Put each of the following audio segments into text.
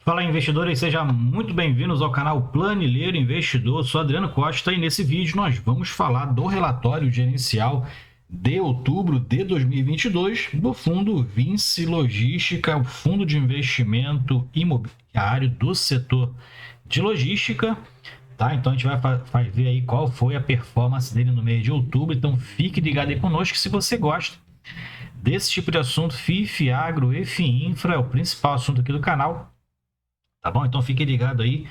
Fala investidores, sejam muito bem-vindos ao canal Planilheiro Investidor. Eu sou Adriano Costa e nesse vídeo nós vamos falar do relatório gerencial de outubro de 2022 do fundo Vinci Logística, o fundo de investimento imobiliário do setor de logística. Tá? Então a gente vai ver aí qual foi a performance dele no mês de outubro. Então fique ligado aí conosco se você gosta desse tipo de assunto. FIF, Agro, EFI Infra é o principal assunto aqui do canal. Tá bom? Então fique ligado aí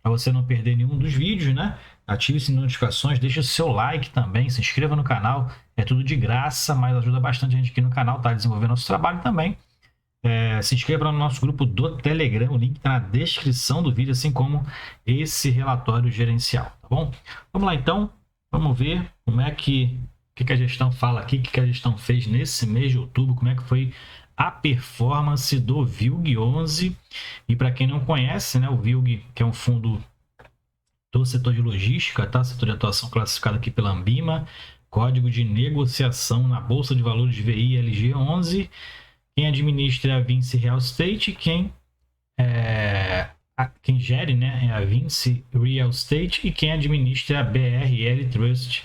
para você não perder nenhum dos vídeos, né? Ative as notificações, deixe o seu like também, se inscreva no canal. É tudo de graça, mas ajuda bastante a gente aqui no canal, tá? Desenvolvendo nosso trabalho também. Se inscreva no nosso grupo do Telegram, o link está na descrição do vídeo, assim como esse relatório gerencial, tá bom? Vamos lá então, vamos ver como é que a gestão fala aqui, o que a gestão fez nesse mês de outubro, como é que foi a performance do VILG11. E para quem não conhece, né, o VILG, que é um fundo do setor de logística, tá? Setor de atuação classificado aqui pela Ambima, código de negociação na Bolsa de Valores de VI LG11. Quem administra é a Vinci Real Estate, quem gere, né, é a Vinci Real Estate, e quem administra é a BRL Trust.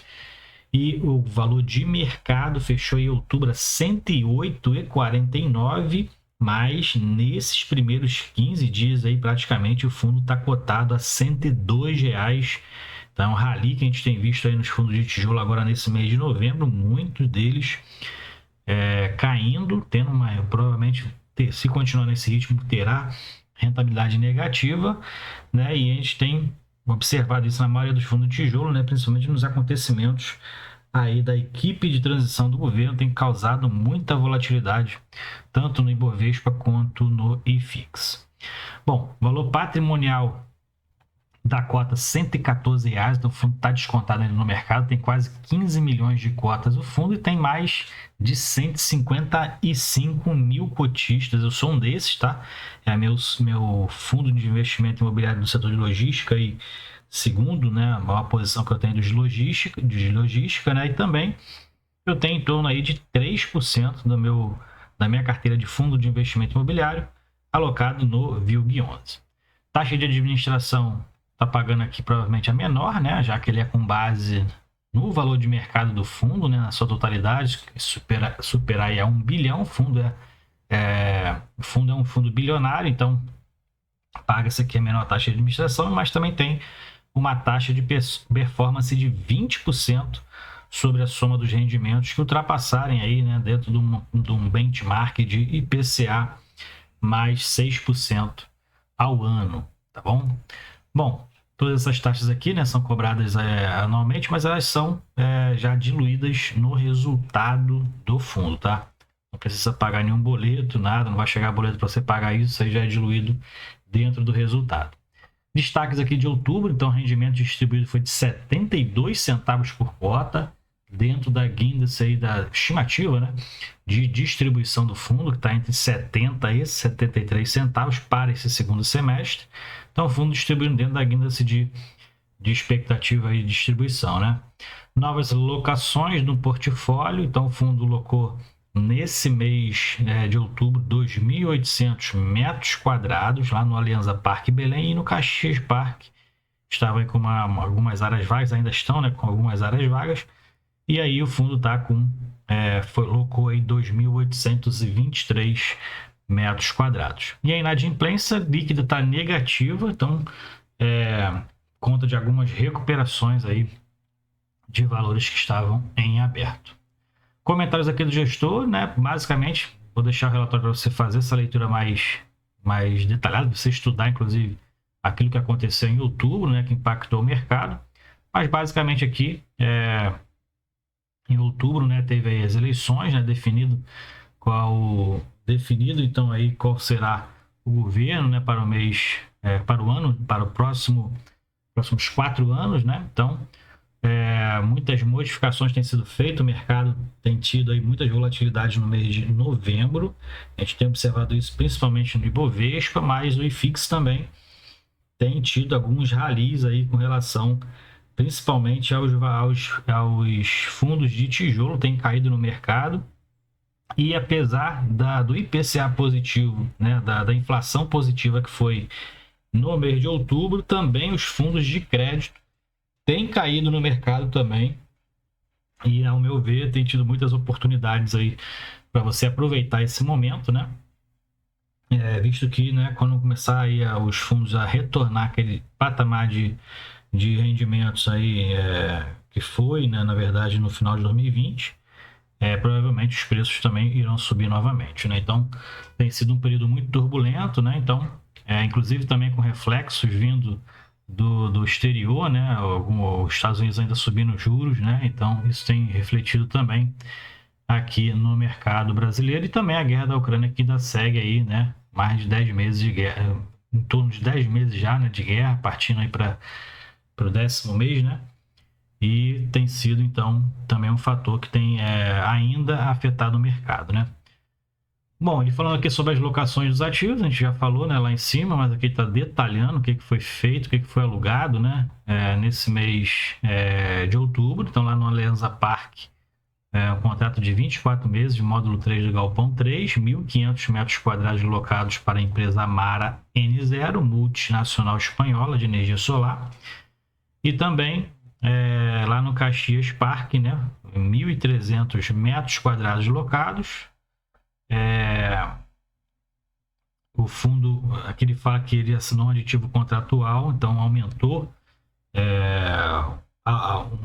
E o valor de mercado fechou em outubro a 108,49, mas nesses primeiros 15 dias aí praticamente o fundo está cotado a R$102. Então, um rally que a gente tem visto aí nos fundos de tijolo agora nesse mês de novembro, muitos deles caindo, tendo provavelmente, se continuar nesse ritmo, terá rentabilidade negativa, né? E a gente tem observado isso na maioria dos fundos de tijolo, né? Principalmente nos acontecimentos aí da equipe de transição do governo, tem causado muita volatilidade, tanto no Ibovespa quanto no IFIX. Bom, valor patrimonial da cota R$114, então o fundo está descontado ainda no mercado, tem quase 15 milhões de cotas o fundo e tem mais de 155 mil cotistas. Eu sou um desses, tá? É meu fundo de investimento imobiliário do setor de logística e segundo, né, a maior posição que eu tenho de logística, né? E também eu tenho em torno aí de 3% da minha carteira de fundo de investimento imobiliário alocado no VILG11. Taxa de administração está pagando aqui provavelmente a menor, né? Já que ele é com base no valor de mercado do fundo, né? Na sua totalidade, superar aí a 1 bilhão. O fundo é um fundo bilionário, então paga-se aqui a menor taxa de administração, mas também tem uma taxa de performance de 20% sobre a soma dos rendimentos que ultrapassarem aí, né, dentro de um benchmark de IPCA mais 6% ao ano, tá bom? Bom, todas essas taxas aqui, né, são cobradas anualmente, mas elas são já diluídas no resultado do fundo, tá? Não precisa pagar nenhum boleto, nada, não vai chegar boleto para você pagar isso aí já é diluído dentro do resultado. Destaques aqui de outubro, então o rendimento distribuído foi de 72 centavos por cota, dentro da guindaste aí da estimativa, né, de distribuição do fundo, que está entre 70 e 73 centavos para esse segundo semestre. Então o fundo distribuindo dentro da guindaste de expectativa e distribuição, né? Novas locações no portfólio, então o fundo locou nesse mês de outubro 2.800 metros quadrados lá no Alianza Parque Belém e no Caxias Parque. Estavam com algumas áreas vagas, ainda estão, né, com algumas áreas vagas. E aí o fundo está locou aí 2.823 metros quadrados. E a inadimplência líquida está negativa, então conta de algumas recuperações aí de valores que estavam em aberto. Comentários aqui do gestor, né? Basicamente, vou deixar o relatório para você fazer essa leitura mais detalhada, você estudar, inclusive, aquilo que aconteceu em outubro, né? Que impactou o mercado. Mas, basicamente, aqui, em outubro, né? Teve aí as eleições, né? Definido então aí qual será o governo, né? Para o mês, para o ano, para o próximos 4 anos, né? Então, muitas modificações têm sido feitas, o mercado tem tido aí muitas volatilidades no mês de novembro, a gente tem observado isso principalmente no Ibovespa, mas o IFIX também tem tido alguns rallies aí com relação principalmente aos fundos de tijolo, tem caído no mercado, E apesar do IPCA positivo, né, da inflação positiva que foi no mês de outubro, também os fundos de crédito têm caído no mercado também. E, ao meu ver, tem tido muitas oportunidades aí para você aproveitar esse momento, né? Visto que, né, quando começar aí os fundos a retornar aquele patamar de rendimentos aí que foi, né, na verdade, no final de 2020, provavelmente os preços também irão subir novamente, né? Então, tem sido um período muito turbulento, né? Então, inclusive também com reflexos vindo do exterior, né? Os Estados Unidos ainda subindo juros, né? Então, isso tem refletido também aqui no mercado brasileiro, e também a guerra da Ucrânia, que ainda segue aí, né? Mais de 10 meses de guerra, em torno de 10 meses já, né, de guerra, partindo aí para o 10º mês, né? E tem sido, então, também um fator que tem ainda afetado o mercado, né? Bom, ele falando aqui sobre as locações dos ativos, a gente já falou, né, lá em cima, mas aqui está detalhando o que foi feito, o que foi alugado, né, nesse mês de outubro. Então, lá no Alianza Parque, um contrato de 24 meses de módulo 3 do Galpão 3, 1.500 metros quadrados locados para a empresa Amara N0, multinacional espanhola de energia solar. E também lá no Caxias Parque, né, 1.300 metros quadrados locados. O fundo, aqui ele fala que ele assinou um aditivo contratual, então aumentou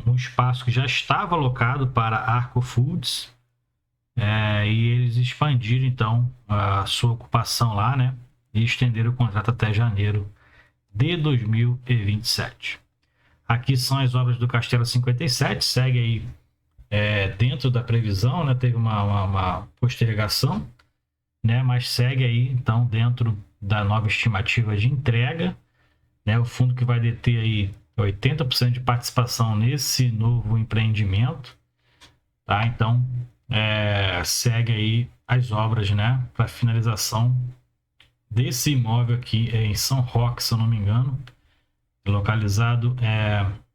um espaço que já estava alocado para Arco Foods, e eles expandiram então a sua ocupação lá, né, e estenderam o contrato até janeiro de 2027. Aqui são as obras do Castelo 57, segue aí dentro da previsão, né? Teve uma postergação, né? Mas segue aí, então, dentro da nova estimativa de entrega, né? O fundo que vai deter aí 80% de participação nesse novo empreendimento, tá? Então, segue aí as obras, né? Para finalização desse imóvel aqui em São Roque, se eu não me engano, localizado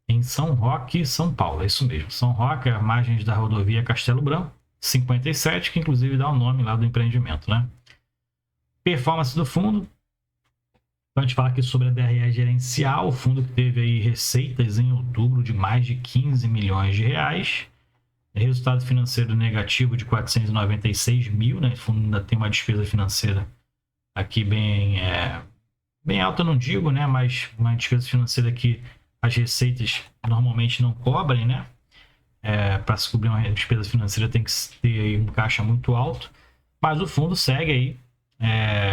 em São Roque, São Paulo. É isso mesmo. São Roque, às margens da rodovia Castelo Branco 57, que inclusive dá o nome lá do empreendimento, né? Performance do fundo. Então, a gente fala aqui sobre a DRE gerencial, o fundo que teve aí receitas em outubro de mais de 15 milhões de reais. Resultado financeiro negativo de 496 mil, né? O fundo ainda tem uma despesa financeira aqui bem alta, não digo, né? Mas uma despesa financeira que as receitas normalmente não cobrem, né? Para se cobrir uma despesa financeira tem que ter aí um caixa muito alto, mas o fundo segue aí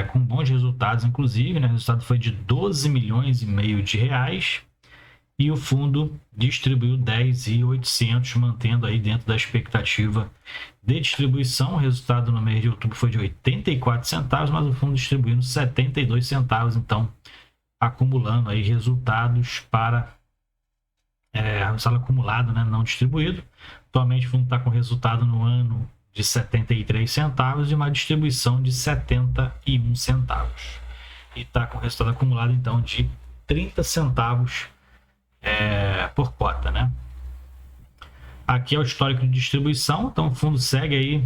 com bons resultados, inclusive, né? O resultado foi de 12 milhões e meio de reais, e o fundo distribuiu 10.800, mantendo aí dentro da expectativa de distribuição. O resultado no mês de outubro foi de 84 centavos, mas o fundo distribuindo 72 centavos, então acumulando aí resultados para resultado acumulado, né, não distribuído. Atualmente o fundo está com resultado no ano de 73 centavos e uma distribuição de 71 centavos. E está com resultado acumulado, então, de 30 centavos por cota, né? Aqui é o histórico de distribuição, então o fundo segue aí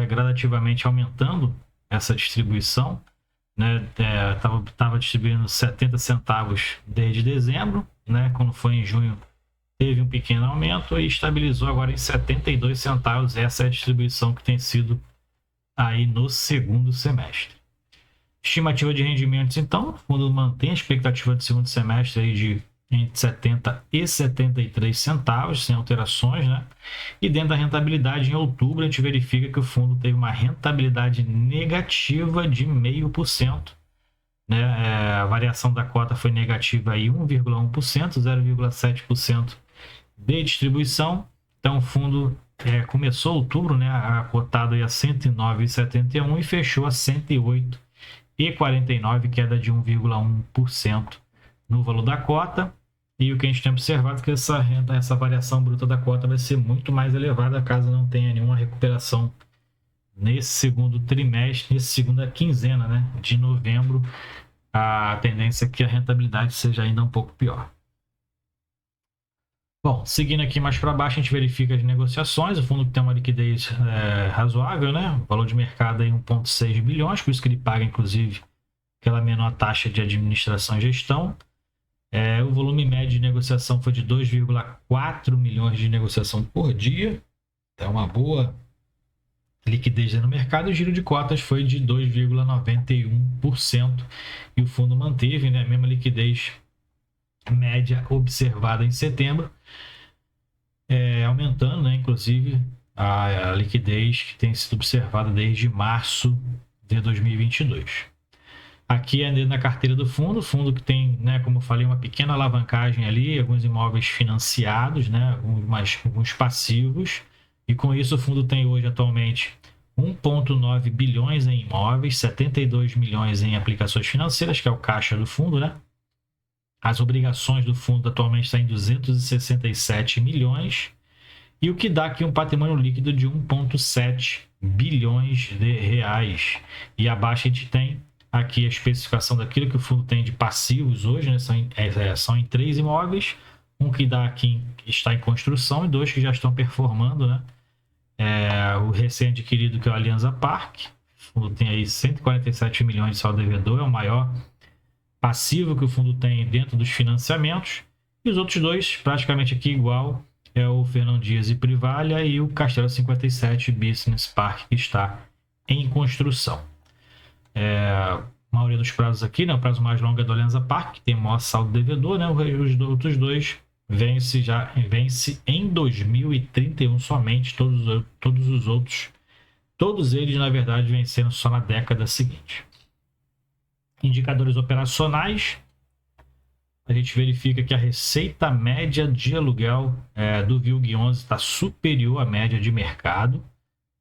gradativamente aumentando essa distribuição, né? Tava distribuindo 70 centavos desde dezembro, né? Quando foi em junho teve um pequeno aumento e estabilizou agora em 72 centavos. Essa é a distribuição que tem sido aí no segundo semestre. Estimativa de rendimentos, então, o fundo mantém a expectativa de segundo semestre aí de entre 70 e 73 centavos, sem alterações, né? E dentro da rentabilidade, em outubro, a gente verifica que o fundo teve uma rentabilidade negativa de 0,5%, né? A variação da cota foi negativa aí 1,1%, 0,7% de distribuição. Então, o fundo começou outubro, né, cotado aí a 109,71 e fechou a 108,49, queda de 1,1% no valor da cota. E o que a gente tem observado é que essa variação bruta da cota vai ser muito mais elevada caso não tenha nenhuma recuperação nesse segundo trimestre, nessa segunda quinzena, né, de novembro. A tendência é que a rentabilidade seja ainda um pouco pior. Bom, seguindo aqui mais para baixo, a gente verifica as negociações. O fundo tem uma liquidez razoável, né? O valor de mercado em 1,6 bilhões, por isso que ele paga, inclusive, aquela menor taxa de administração e gestão. O volume médio de negociação foi de 2,4 milhões de negociação por dia. Então, uma boa liquidez no mercado. O giro de cotas foi de 2,91% e o fundo manteve, né, a mesma liquidez média observada em setembro, aumentando, né, inclusive a liquidez que tem sido observada desde março de 2022. Aqui é na carteira do fundo, fundo que tem, né, como eu falei, uma pequena alavancagem ali, alguns imóveis financiados, né, alguns passivos, e com isso o fundo tem hoje atualmente 1,9 bilhões em imóveis, 72 milhões em aplicações financeiras, que é o caixa do fundo, né? As obrigações do fundo atualmente estão em 267 milhões, e o que dá aqui um patrimônio líquido de 1,7 bilhões de reais. E abaixo a gente tem aqui a especificação daquilo que o fundo tem de passivos hoje, né? São em 3 imóveis, um que dá aqui está em construção e 2 que já estão performando, né? O recém-adquirido, que é o Alianza Parque, o fundo tem aí 147 milhões de saldo devedor, é o maior passivo que o fundo tem dentro dos financiamentos, e os outros dois, praticamente aqui igual, é o Fernão Dias e Privalha e o Castelo 57 Business Park, que está em construção. A maioria dos prazos aqui, né, o prazo mais longo é do Alianza Parque, que tem o maior saldo devedor, né, os outros dois vence em 2031 somente, todos os outros, todos eles na verdade vencendo só na década seguinte. Indicadores operacionais, a gente verifica que a receita média de aluguel do VILG 11 está superior à média de mercado. A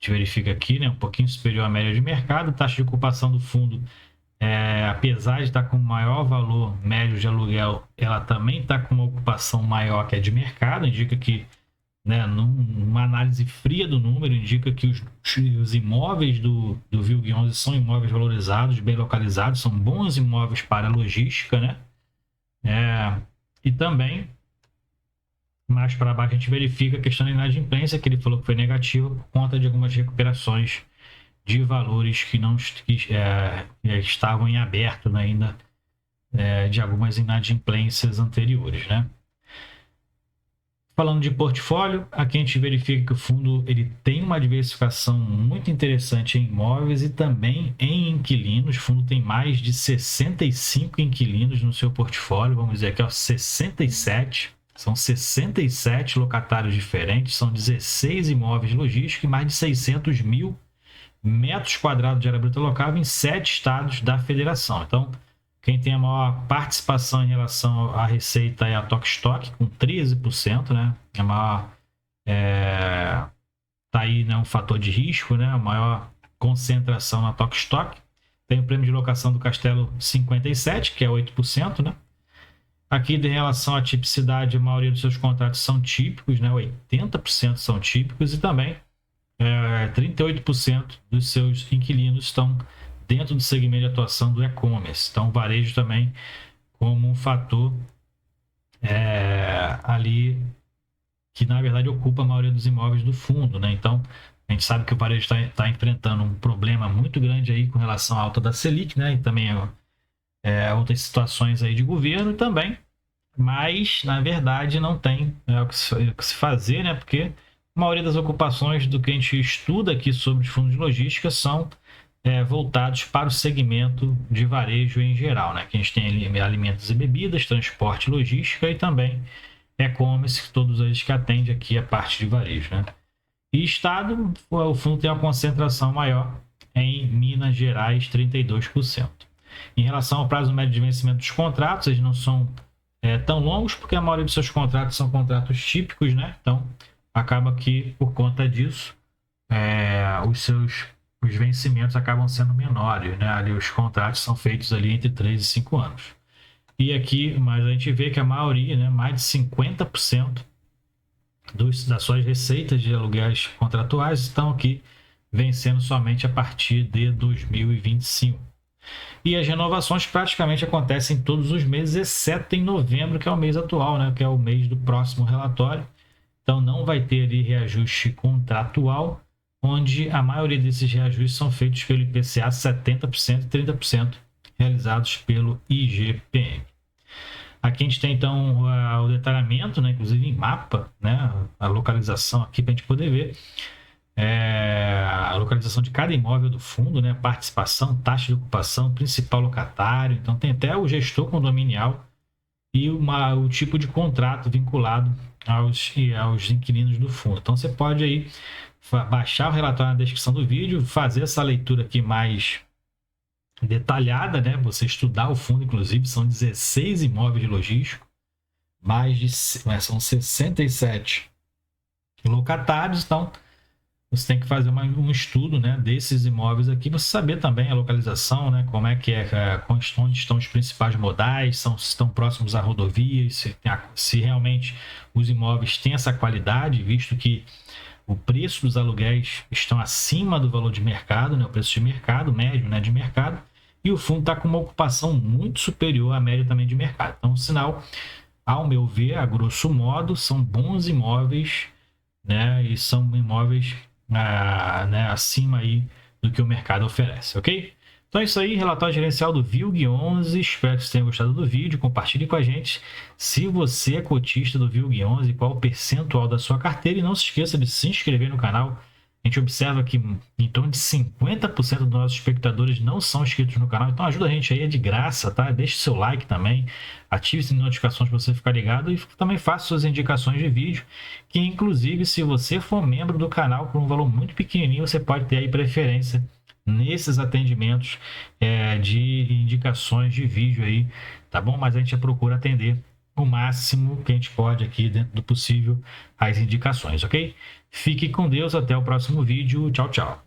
gente verifica aqui, né, um pouquinho superior à média de mercado. A taxa de ocupação do fundo, apesar de estar com maior valor médio de aluguel, ela também está com uma ocupação maior que a de mercado. Indica que, né, numa análise fria do número, indica que os imóveis do VILG 11 são imóveis valorizados, bem localizados, são bons imóveis para a logística, né? E também, mais para baixo, a gente verifica a questão da inadimplência, que ele falou que foi negativa por conta de algumas recuperações de valores que estavam em aberto, né, ainda, de algumas inadimplências anteriores, né? Falando de portfólio, aqui a gente verifica que o fundo ele tem uma diversificação muito interessante em imóveis e também em inquilinos. O fundo tem mais de 65 inquilinos no seu portfólio, vamos dizer aqui, 67. São 67 locatários diferentes, são 16 imóveis logísticos e mais de 600 mil metros quadrados de área bruta locável em 7 estados da federação. Então, quem tem a maior participação em relação à receita é a Tokstok, com 13%, né? A maior, tá aí, né, um fator de risco, né? A maior concentração na Tokstok. Tem o prêmio de locação do Castelo 57, que é 8%, né? Aqui, em relação à tipicidade, a maioria dos seus contratos são típicos, né? 80% são típicos, e também 38% dos seus inquilinos estão dentro do segmento de atuação do e-commerce. Então, o varejo também como um fator ali que, na verdade, ocupa a maioria dos imóveis do fundo, né? Então, a gente sabe que o varejo está enfrentando um problema muito grande aí com relação à alta da Selic, né? E também outras situações aí de governo também, mas, na verdade, não tem o que se fazer, né? Porque a maioria das ocupações do que a gente estuda aqui sobre os fundos de logística são voltados para o segmento de varejo em geral, né? Que a gente tem alimentos e bebidas, transporte, logística e também e-commerce, todos eles que atendem aqui a parte de varejo, né? E estado, o fundo tem uma concentração maior em Minas Gerais, 32%. Em relação ao prazo médio de vencimento dos contratos, eles não são tão longos, porque a maioria dos seus contratos são contratos típicos, né? Então, acaba que, por conta disso, os vencimentos acabam sendo menores, né? Ali os contratos são feitos ali entre 3 e 5 anos. E aqui, mas a gente vê que a maioria, né, mais de 50% das suas receitas de aluguéis contratuais estão aqui vencendo somente a partir de 2025. E as renovações praticamente acontecem todos os meses, exceto em novembro, que é o mês atual, né? Que é o mês do próximo relatório. Então não vai ter ali reajuste contratual, onde a maioria desses reajustes são feitos pelo IPCA 70% e 30% realizados pelo IGPM. Aqui a gente tem então o detalhamento, né, inclusive em mapa, né, a localização aqui para a gente poder ver a localização de cada imóvel do fundo, né, participação, taxa de ocupação, principal locatário. Então tem até o gestor condominial e o tipo de contrato vinculado aos inquilinos do fundo. Então você pode aí baixar o relatório na descrição do vídeo, fazer essa leitura aqui mais detalhada, né? Você estudar o fundo, inclusive, são 16 imóveis logísticos, são 67 locatários. Então você tem que fazer um estudo, né, desses imóveis aqui, você saber também a localização, né, como é que onde estão os principais modais, se estão próximos a rodovias, se realmente os imóveis têm essa qualidade, visto que o preço dos aluguéis estão acima do valor de mercado, né, o preço de mercado, médio, né, de mercado, e o fundo está com uma ocupação muito superior à média também de mercado. Então, sinal, ao meu ver, a grosso modo, são bons imóveis, né, e são imóveis né, acima aí do que o mercado oferece, ok? Então é isso aí, relatório gerencial do VILG11. Espero que você tenha gostado do vídeo. Compartilhe com a gente se você é cotista do VILG11, qual o percentual da sua carteira, e não se esqueça de se inscrever no canal. A gente observa que em torno de 50% dos nossos espectadores não são inscritos no canal, então ajuda a gente aí, é de graça, tá? Deixe seu like também, ative as notificações para você ficar ligado e também faça suas indicações de vídeo, que inclusive se você for membro do canal por um valor muito pequenininho, você pode ter aí preferência nesses atendimentos de indicações de vídeo aí, tá bom? Mas a gente procura atender o máximo que a gente pode aqui, dentro do possível, as indicações, ok? Fique com Deus, até o próximo vídeo. Tchau, tchau.